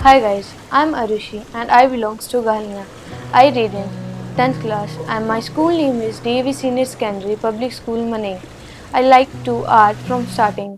Hi guys, I'm Arushi and I belongs to Galnia. I read in 10th class and my school name is DAV Senior Secondary Public School Maning. I like to art from starting.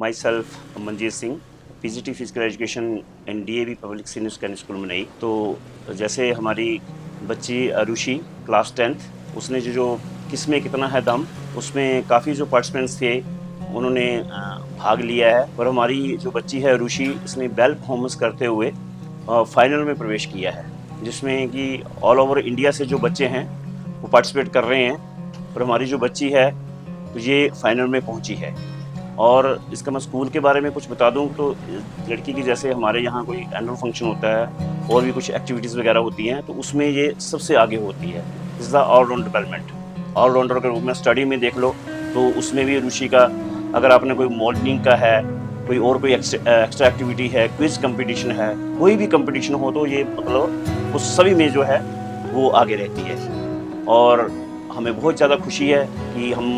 myself Manjeet Singh, PGT Physical Education in DAV Public Senior Secondary School मनई। तो जैसे हमारी बच्ची Arushi class 10th, उसने जो किसमें कितना है दम, उसमें काफ़ी जो पार्टिसिपेंट्स थे उन्होंने भाग लिया है। और हमारी जो बच्ची है अरुषि, इसने वेल परफॉर्मेंस करते हुए फाइनल में प्रवेश किया है, जिसमें कि ऑल ओवर इंडिया से जो बच्चे हैं वो पार्टिसिपेट कर रहे हैं। और हमारी जो बच्ची है तो ये फाइनल में पहुंची है। और इसका मैं स्कूल के बारे में कुछ बता दूं तो लड़की की जैसे हमारे यहाँ कोई एनुअल फंक्शन होता है और भी कुछ एक्टिविटीज़ वगैरह होती हैं, तो उसमें ये सबसे आगे होती है। This is the allround development. Allrounder अगर मैं स्टडी में देख लो तो उसमें भी रुचि का, अगर आपने कोई मॉडलिंग का है, कोई एक्स्ट्रा एक्टिविटी है, क्विज कंपटीशन है, कोई भी कंपटीशन हो तो ये मतलब उस सभी में जो है वो आगे रहती है। और हमें बहुत ज़्यादा खुशी है कि हम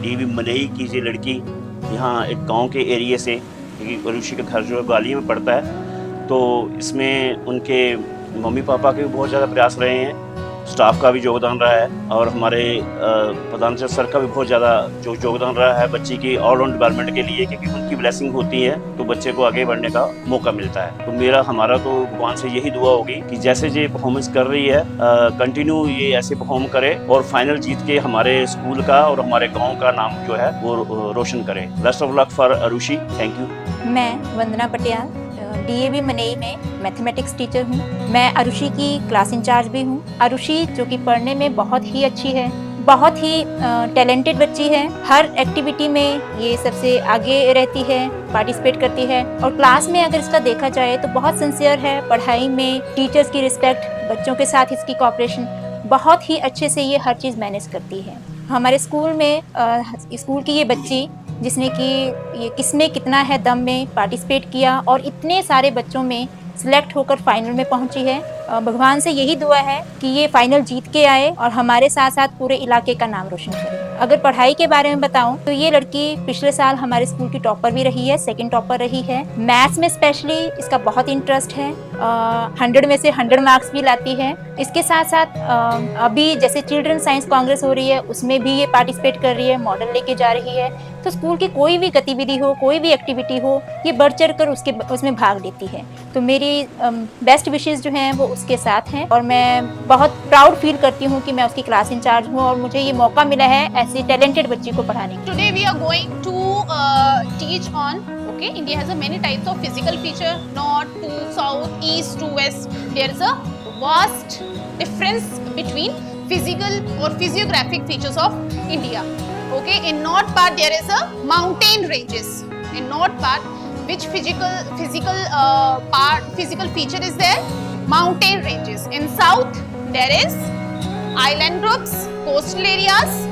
DAV मनई की ये लड़की यहाँ एक गांव के एरिया से, क्योंकि अरुषि का घर जो है ग्वालियर में पड़ता है, तो इसमें उनके मम्मी पापा के भी बहुत ज़्यादा प्रयास रहे हैं, स्टाफ का भी योगदान रहा है, और हमारे प्रधानाचार्य सर का भी बहुत ज़्यादा जो योगदान रहा है बच्ची की ऑलराउंड डेवलपमेंट के लिए, क्योंकि उनकी ब्लेसिंग होती है तो बच्चे को आगे बढ़ने का मौका मिलता है। तो हमारा तो भगवान से यही दुआ होगी कि जैसे ये परफॉर्मेंस कर रही है कंटिन्यू ये ऐसे परफॉर्म करे और फाइनल जीत के हमारे स्कूल का और हमारे गाँव का नाम जो है वो रोशन करे। Best of luck for Arushi. Thank you. मैं वंदना पटियाल, DAV मनई में मैथमेटिक्स टीचर हूँ। मैं अरुषि की क्लास इंचार्ज भी हूँ। अरुषि जो कि पढ़ने में बहुत ही अच्छी है, बहुत ही टैलेंटेड बच्ची है। हर एक्टिविटी में ये सबसे आगे रहती है, पार्टिसिपेट करती है। और क्लास में अगर इसका देखा जाए तो बहुत सिंसियर है पढ़ाई में, टीचर्स की रिस्पेक्ट, बच्चों के साथ इसकी कोऑपरेशन, बहुत ही अच्छे से ये हर चीज़ मैनेज करती है। हमारे स्कूल में स्कूल की ये बच्ची जिसने कि ये किसमें कितना है दम में पार्टिसिपेट किया और इतने सारे बच्चों में सिलेक्ट होकर फाइनल में पहुंची है। भगवान से यही दुआ है कि ये फाइनल जीत के आए और हमारे साथ साथ पूरे इलाके का नाम रोशन करे। अगर पढ़ाई के बारे में बताऊं तो ये लड़की पिछले साल हमारे स्कूल की टॉपर भी रही है, सेकंड टॉपर रही है। मैथ्स में स्पेशली इसका बहुत इंटरेस्ट है, 100 में से 100 मार्क्स भी लाती है। इसके साथ साथ अभी जैसे चिल्ड्रन साइंस कांग्रेस हो रही है उसमें भी ये पार्टिसिपेट कर रही है, मॉडल लेके जा रही है। तो स्कूल की कोई भी गतिविधि हो, कोई भी एक्टिविटी हो, ये बढ़ चढ़ कर उसमें भाग लेती है। तो मेरी बेस्ट विशेस जो हैं वो उसके साथ हैं और मैं बहुत प्राउड फील करती हूँ कि मैं उसकी क्लास इंचार्ज हूँ और मुझे ये मौका मिला है ऐसी टैलेंटेड बच्ची को पढ़ाने की। Today we are going to teach on, okay, India has a many types of physical feature, north to south, east to west. There is a vast difference between physical or physiographic features of India. Okay, in north part there is a mountain ranges. In north part, which physical feature is there? Mountain ranges. In south there is island groups, coastal areas.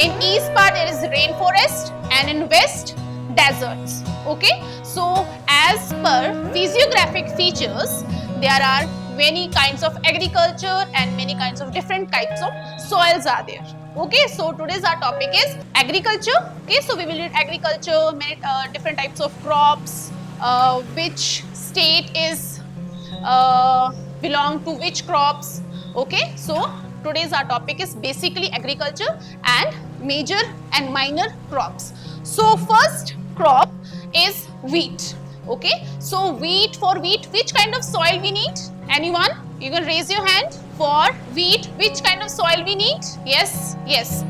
In east part there is rainforest and in west deserts. Okay, so as per physiographic features there are many kinds of agriculture and many kinds of different types of soils are there. Okay, so today's our topic is agriculture. Okay, so we will read agriculture, many different types of crops, which state is belong to which crops. Okay, so today's our topic is basically agriculture and major and minor crops. So first crop is wheat. Okay, so for wheat, which kind of soil we need? Anyone? You can raise your hand. For wheat, which kind of soil we need? Yes,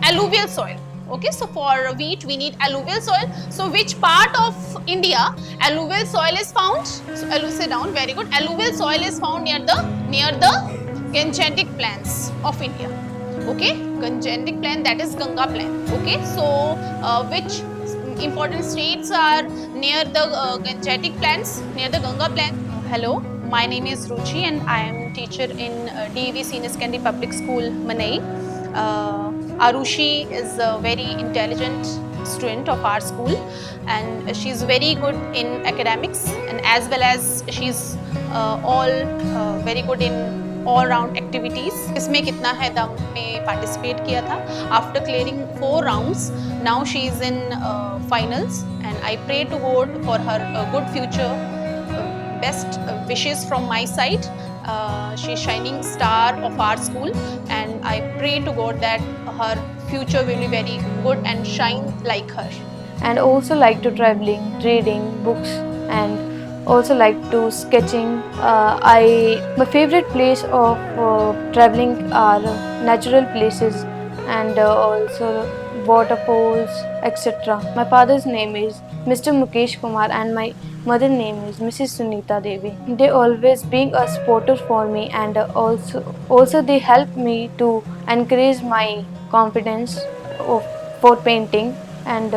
alluvial soil. Okay, so for wheat we need alluvial soil. So which part of India alluvial soil is found? So sit down, very good. Alluvial soil is found near the Gangetic plains of India. Okay, Gangetic plain, that is Ganga plain. Okay, so which important states are near the Gangetic plains, near the Ganga plain? Hello, my name is Ruchi and I am teacher in DAV Senior Secondary Public School Manai. Arushi is a very intelligent student of our school and she is very good in academics and as well as she is very good in all round activities. इसमें कितना है दम में participate किया था. After clearing 4 rounds, now she is in finals and I pray to God for her good future. Best wishes from my side. She is shining star of our school and I pray to God that her future will be very good and shine like her. and also like to traveling, reading books, and also like to sketching. My favorite place of traveling are natural places, and also waterfalls, etc. My father's name is Mr. Mukesh Kumar and my mother name is Mrs. Sunita Devi. They always being a supporter for me, and also they help me to encourage my confidence of, for painting, and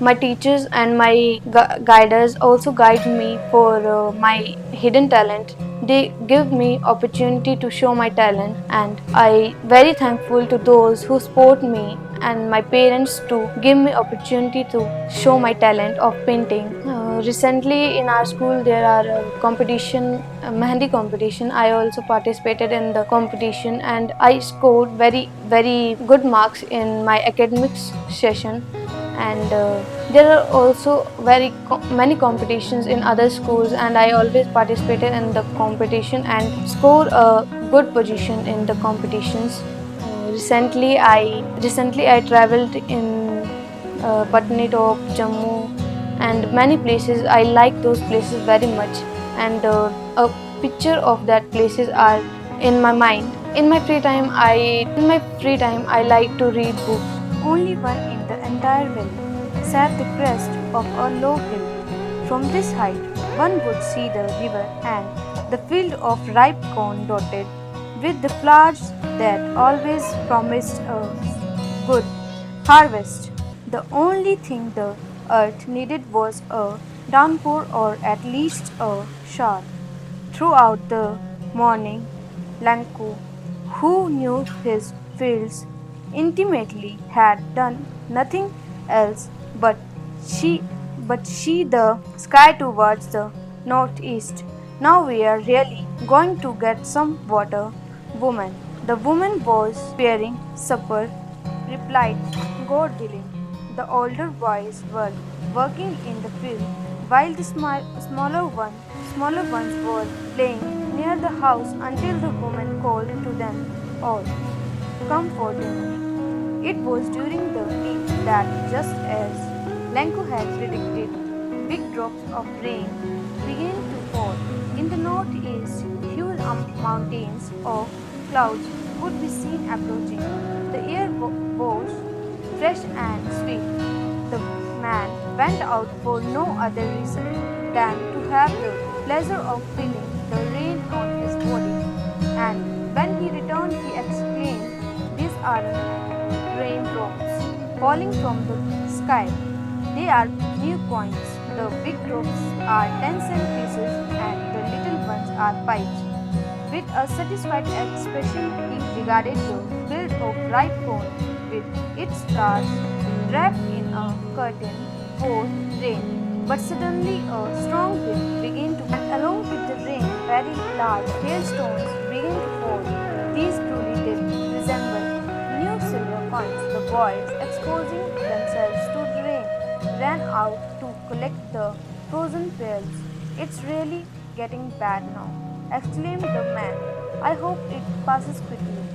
my teachers and my guiders also guide me for my hidden talent. They give me opportunity to show my talent, and I very thankful to those who support me and my parents to give me opportunity to show my talent of painting. Recently in our school there are competition, Mehndi competition. I also participated in the competition and I scored very good marks in my academics session, and there are also many competitions in other schools, and I always participated in the competition and score a good position in the competitions. Recently I traveled in Patnitop, Jammu, and many places. I like those places very much, and a picture of that places are in my mind. In my free time I like to read books. Only one in the entire valley sat the crest of a low hill. From this height, one would see the river and the field of ripe corn dotted with the flowers that always promised a good harvest. The only thing the earth needed was a downpour or at least a shower. Throughout the morning, Lanku, who knew his fields intimately, had done nothing else she but see the sky towards the northeast. Now we are really going to get some water, woman. The woman was preparing supper, replied God willing. The older boys were working in the field, while the smaller ones were playing near the house until the woman called to them all, come for dinner. It was during the heat that, just as Lanku had predicted, big drops of rain began to fall. In the northeast, huge mountains of clouds could be seen approaching. The air was fresh and sweet. The man went out for no other reason than to have the pleasure of feeling the rain on his body. And when he returned, he exclaimed, "These are raindrops falling from the sky. They are new coins. The big drops are 10-cent pieces and the little ones are pipes." With a satisfied expression, he regarded the field of ripe corn with its flowers wrapped in a curtain for rain. But suddenly a strong wind began to, and along with the rain, very large hailstones began to fall. These truly did resemble new silver coins. The boys, exposing themselves to the rain, ran out to collect the frozen pearls. "It's really getting bad now," exclaimed the man. "I hope it passes quickly."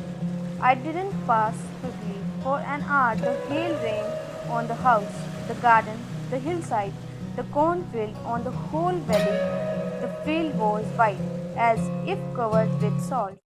I didn't pass quickly. For an hour the hail rained on the house, the garden, the hillside, the cornfield, on the whole valley. The field was white, as if covered with salt.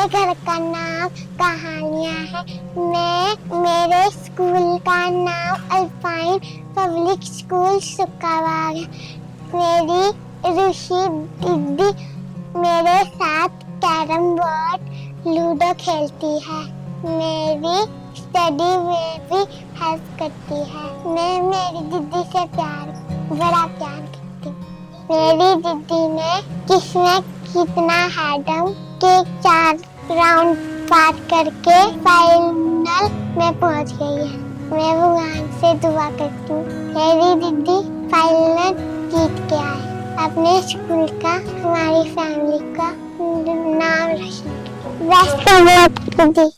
मेरे घर का नाम कहानियाँ है। मेरे school का नाम alpine public school शुक्रवार है। मेरी ऋषि दीदी मेरे साथ कैरम बोर्ड लूडो खेलती है। मेरी स्टडी में भी हेल्प करती है। मैं मेरी दीदी से बड़ा प्यार करती हूँ। मेरी दीदी ने किसमें कितना हैडम के 4 राउंड पार करके फाइनल में पहुंच गई है। मैं भगवान से दुआ करती हूँ मेरी दीदी फाइनल जीत के आए, अपने स्कूल का, हमारी फैमिली का नाम रोशन करे। बेस्ट ऑफ लक दीदी।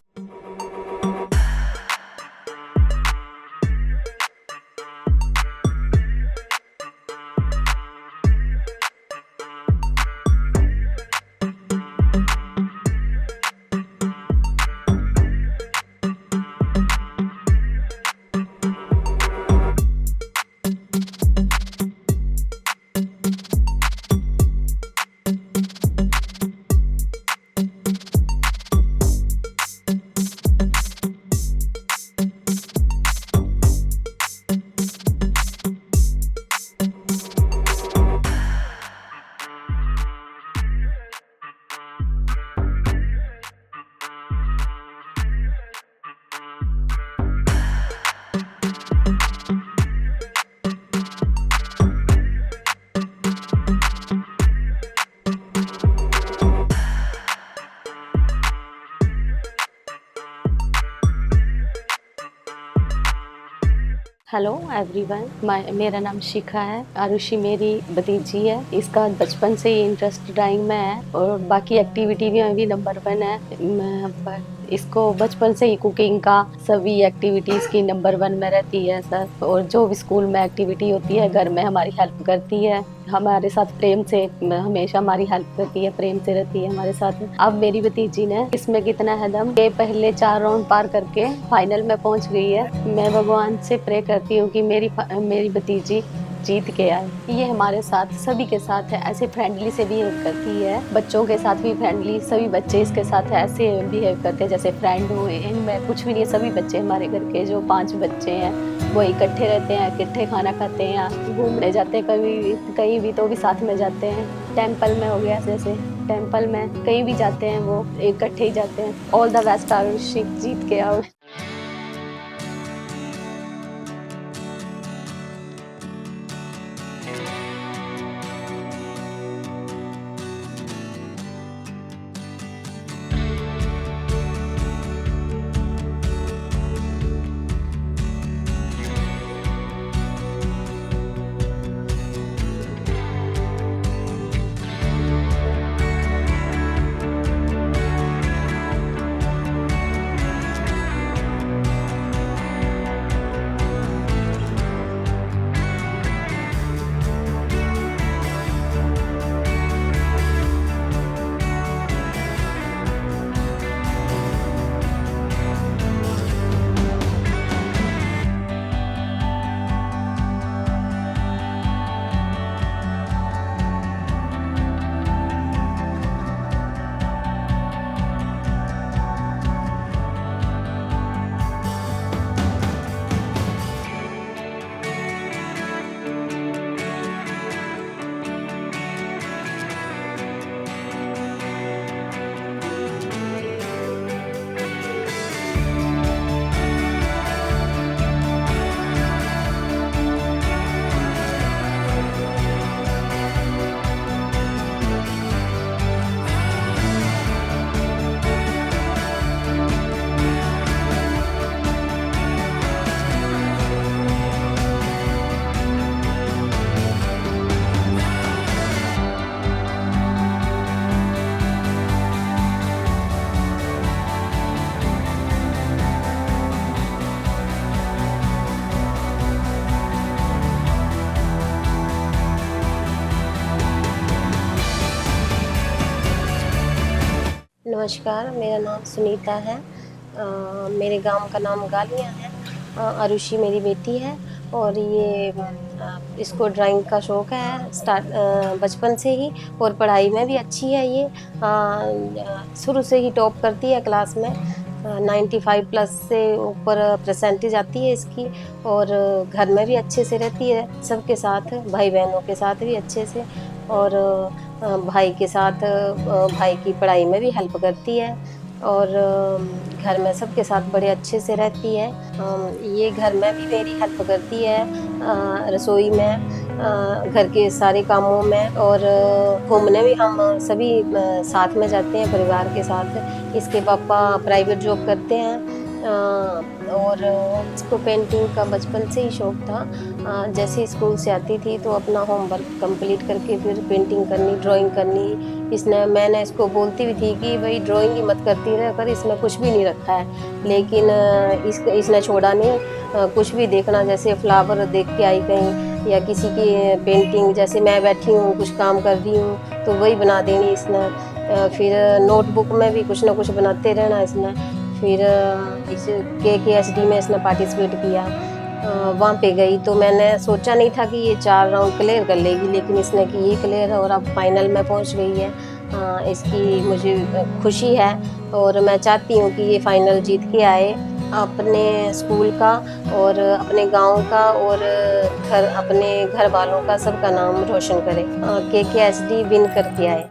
हेलो एवरीवन, मेरा नाम शिखा है। आरुषि मेरी भतीजी है। इसका बचपन से ही इंटरेस्ट ड्राइंग में है और बाकी एक्टिविटी में भी नंबर 1 है। इसको बचपन से ही कुकिंग का सभी एक्टिविटीज़ की नंबर 1 में रहती है सर। और जो भी स्कूल में एक्टिविटी होती है घर में हमारी हेल्प करती है, हमारे साथ प्रेम से हमेशा हमारी हेल्प करती है, प्रेम से रहती है हमारे साथ। अब मेरी भतीजी ने इसमें कितना है दम के पहले 4 राउंड पार करके फाइनल में पहुंच गई है। मैं भगवान से प्रे करती हूँ कि मेरी भतीजी जीत के आए। ये हमारे साथ सभी के साथ है, ऐसे फ्रेंडली से बिहेव करती है। बच्चों के साथ भी फ्रेंडली, सभी बच्चे इसके साथ ऐसे बिहेव करते हैं जैसे फ्रेंड हुए। इनमें कुछ भी नहीं है। सभी बच्चे हमारे घर के जो 5 बच्चे हैं वो इकट्ठे रहते हैं, इकट्ठे खाना खाते हैं, घूमने जाते हैं कहीं भी तो भी साथ में जाते हैं। टेम्पल में हो गया, जैसे टेम्पल में कहीं भी जाते हैं वो इकट्ठे ही जाते हैं। ऑल द बेस्ट आरुषि, जीत के आओ। नमस्कार, मेरा नाम सुनीता है। मेरे गांव का नाम गालियाँ है आरुषि मेरी बेटी है और ये इसको ड्राइंग का शौक़ है बचपन से ही, और पढ़ाई में भी अच्छी है। ये शुरू से ही टॉप करती है क्लास में, 95 प्लस से ऊपर परसेंटेज आती है इसकी, और घर में भी अच्छे से रहती है सबके साथ, भाई बहनों के साथ भी अच्छे से, और भाई के साथ भाई की पढ़ाई में भी हेल्प करती है, और घर में सबके साथ बड़े अच्छे से रहती है। ये घर में भी मेरी हेल्प करती है, रसोई में, घर के सारे कामों में, और घूमने भी हम सभी साथ में जाते हैं परिवार के साथ। इसके पापा प्राइवेट जॉब करते हैं, और इसको पेंटिंग का बचपन से ही शौक़ था। जैसे स्कूल से आती थी तो अपना होमवर्क कंप्लीट करके फिर पेंटिंग करनी, ड्राइंग करनी। मैंने इसको बोलती भी थी कि भाई ड्राइंग ही मत करती रह कर, इसमें कुछ भी नहीं रखा है, लेकिन इसने छोड़ा नहीं। कुछ भी देखना, जैसे फ्लावर देख के आई कहीं, या किसी की पेंटिंग, जैसे मैं बैठी हूँ कुछ काम कर रही हूँ तो वही बना देनी इसने। फिर नोटबुक में भी कुछ ना कुछ बनाते रहना इसने। फिर इस KKHD में इसने पार्टिसिपेट किया, वहाँ पे गई तो मैंने सोचा नहीं था कि ये 4 राउंड क्लियर कर लेगी, लेकिन इसने की ये क्लियर और अब फाइनल में पहुँच गई है। इसकी मुझे खुशी है, और मैं चाहती हूँ कि ये फाइनल जीत के आए, अपने स्कूल का और अपने गांव का और अपने घर वालों का सबका नाम रोशन करे, KKHD विन करके आए।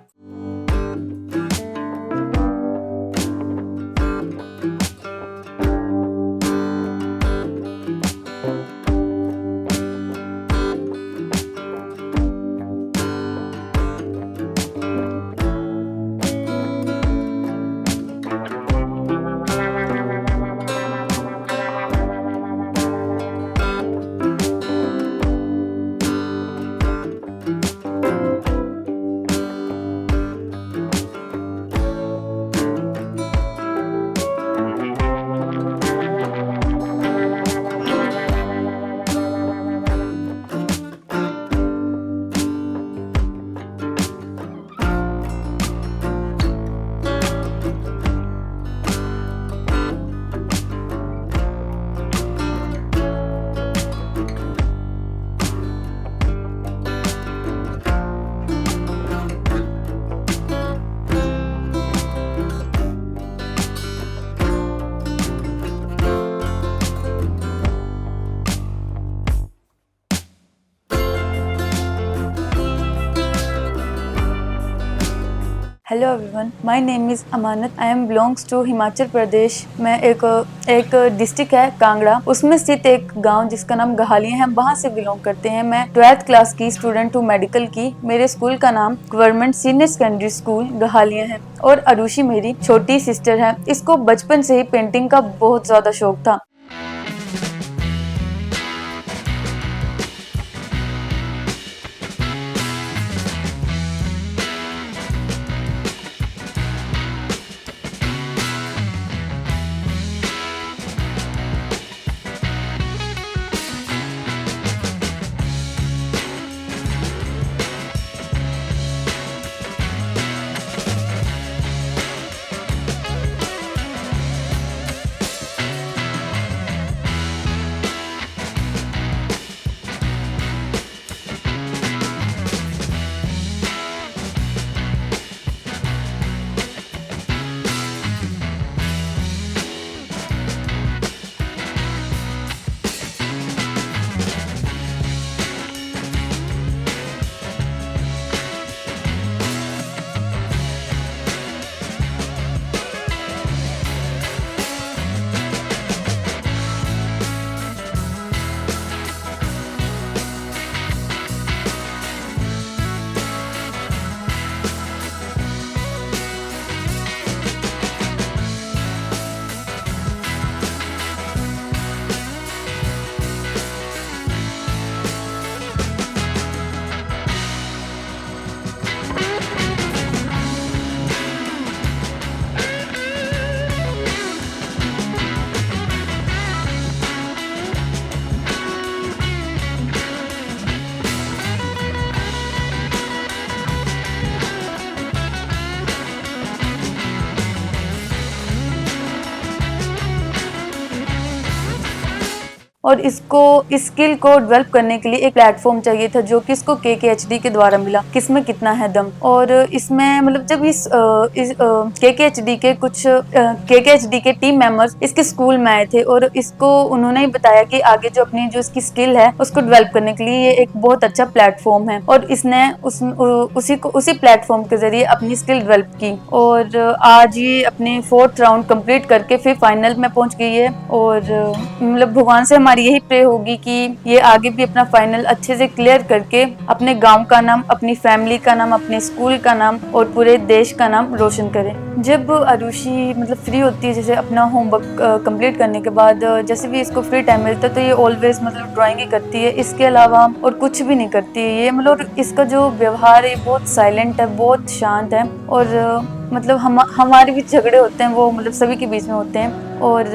Hello everyone, my name is Amanat. I am belongs to Himachal Pradesh में। एक डिस्ट्रिक्ट है कांगड़ा, उसमें स्थित एक गांव जिसका नाम गहालियां है, हम वहां से बिलोंग करते हैं। मैं 12th क्लास की स्टूडेंट हूँ, मेडिकल की। मेरे स्कूल का नाम गवर्नमेंट सीनियर सेकेंडरी स्कूल गहालियां है, और आरुषि मेरी छोटी सिस्टर है। इसको बचपन से ही पेंटिंग का बहुत ज़्यादा शौक था। और इसको इस स्किल को डेवलप करने के लिए एक प्लेटफॉर्म चाहिए था जो कि इसको KKHD के द्वारा मिला, किसमें कितना है दम। और इसमें मतलब जब इस KKHD के कुछ KKHD के टीम मेंबर्स इसके स्कूल में आए थे और इसको उन्होंने ही बताया कि आगे जो अपनी जो इसकी स्किल है उसको डेवलप करने के लिए ये एक बहुत अच्छा प्लेटफॉर्म है, और इसने उसी प्लेटफॉर्म के जरिए अपनी स्किल डेवलप की और आज ये अपने 4th राउंड कंप्लीट करके फिर फाइनल में पहुंच गई है। और मतलब भगवान से हमारी यही प्रे होगी कि ये आगे भी अपना फाइनल अच्छे से क्लियर करके अपने गांव का नाम, अपनी फैमिली का नाम, अपने स्कूल का नाम और पूरे देश का नाम रोशन करे। जब अरुषि मतलब फ्री होती है, जैसे अपना होमवर्क कंप्लीट करने के बाद जैसे भी इसको फ्री टाइम मिलता है तो ये ऑलवेज मतलब ड्राइंग ही करती है, इसके अलावा और कुछ भी नहीं करती है ये। मतलब इसका जो व्यवहार है बहुत साइलेंट है, बहुत शांत है, और मतलब हमारे भी झगड़े होते हैं वो मतलब सभी के बीच में होते हैं। और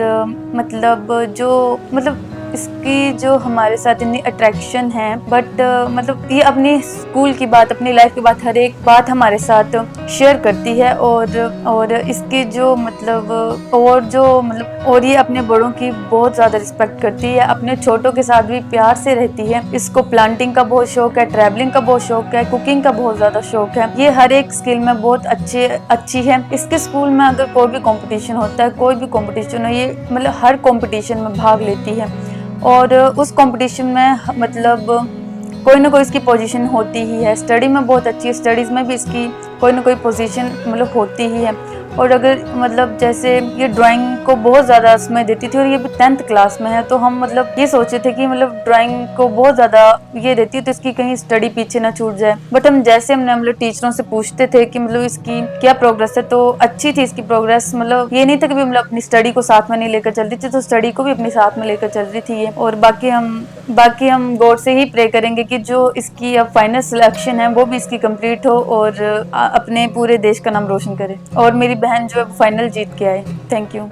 मतलब जो मतलब इसकी जो हमारे साथ इतनी अट्रैक्शन है, बट मतलब ये अपनी स्कूल की बात, अपनी लाइफ की बात, हर एक बात हमारे साथ शेयर करती है। और इसकी जो मतलब और ये अपने बड़ों की बहुत ज़्यादा रिस्पेक्ट करती है, अपने छोटों के साथ भी प्यार से रहती है। इसको प्लांटिंग का बहुत शौक है, ट्रैवलिंग का बहुत शौक है, कुकिंग का बहुत ज़्यादा शौक है। ये हर एक स्किल में बहुत अच्छी है। इसके स्कूल में अगर कोई भी कंपटीशन होता है, कोई भी कंपटीशन हो, ये मतलब हर कंपटीशन में भाग लेती है और उस कंपटीशन में मतलब कोई ना कोई इसकी पोजीशन होती ही है। स्टडी में बहुत अच्छी है, स्टडीज़ में भी इसकी कोई ना कोई पोजीशन मतलब होती ही है। और अगर मतलब जैसे ये ड्राइंग को बहुत ज़्यादा समय देती थी और ये भी 10th क्लास में है, तो हम मतलब ये सोचे थे कि मतलब ड्राइंग को बहुत ज़्यादा ये देती है तो इसकी कहीं स्टडी पीछे ना छूट जाए। बट हमने मतलब टीचरों से पूछते थे कि मतलब इसकी क्या प्रोग्रेस है, तो अच्छी थी इसकी प्रोग्रेस। मतलब ये नहीं था कि मतलब अपनी स्टडी को साथ में नहीं लेकर चल रही थी, तो स्टडी को भी अपने साथ में लेकर चल रही थी ये। और बाकी हम गॉड से ही प्रे करेंगे कि जो इसकी अब फाइनल सिलेक्शन है वो भी इसकी कंप्लीट हो और अपने पूरे देश का नाम रोशन करे और मेरी बहन जो है वो फाइनल जीत के आए। Thank you.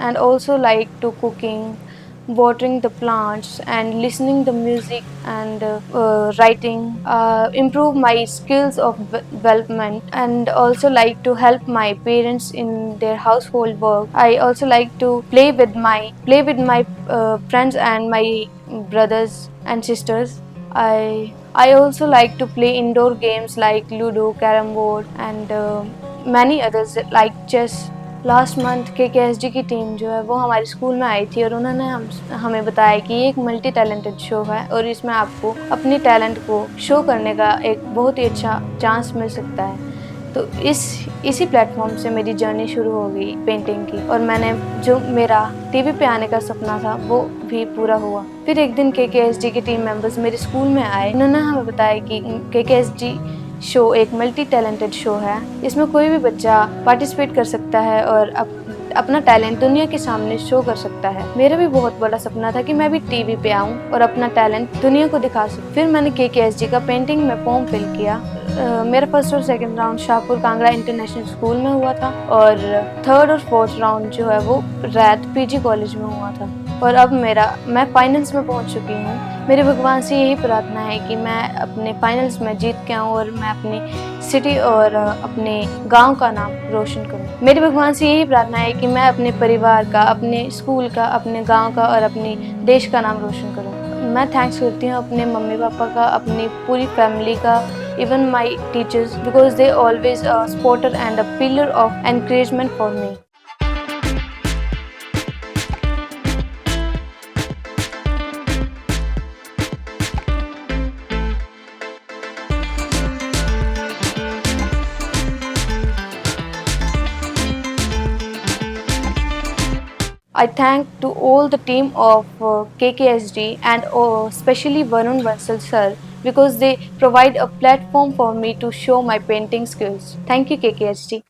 And also like to cooking, watering the plants and listening the music and writing, improve my skills of development, and also like to help my parents in their household work. I also like to play with my friends and my brothers and sisters. I also like to play indoor games like Ludo, Carrom board and many others like chess. Last month KKHD की team जो है वो हमारे school में आई थी और उन्होंने हमें बताया कि ये एक मल्टी टैलेंटेड शो है और इसमें आपको अपने टैलेंट को शो करने का एक बहुत ही अच्छा चांस मिल सकता है। तो इसी प्लेटफॉर्म से मेरी जर्नी शुरू हो गई पेंटिंग की, और मैंने जो मेरा टीवी पे आने का सपना था वो भी पूरा हुआ। फिर एक दिन KKHD के टीम मेंबर्स मेरे स्कूल में आए। उन्होंने हमें बताया कि KKHD शो एक मल्टी टैलेंटेड शो है, इसमें कोई भी बच्चा पार्टिसिपेट कर सकता है और अपना टैलेंट दुनिया के सामने शो कर सकता है। मेरा भी बहुत बड़ा सपना था कि मैं भी टीवी पे आऊं और अपना टैलेंट दुनिया को दिखा सकूं। फिर मैंने KKHD का पेंटिंग में फॉर्म फिल किया। मेरा फर्स्ट और second round Shahpur Kangra international school में हुआ था, और थर्ड और फोर्थ राउंड जो है वो रैत PG कॉलेज में हुआ था। और अब मैं फाइनल्स में पहुंच चुकी हूँ। मेरे भगवान से यही प्रार्थना है कि मैं अपने फाइनल्स में जीत के आऊँ और मैं अपनी सिटी और अपने गांव का नाम रोशन करूँ। मेरे भगवान से यही प्रार्थना है कि मैं अपने परिवार का, अपने स्कूल का, अपने गांव का और अपने देश का नाम रोशन करूँ। मैं थैंक्स करती हूँ अपने मम्मी पापा का, अपनी पूरी फैमिली का, even my teachers, because they always a supporter and a pillar of encouragement for me. I thank to all the team of KKHD and especially Varun Vansal sir, because they provide a platform for me to show my painting skills. Thank you KKHD.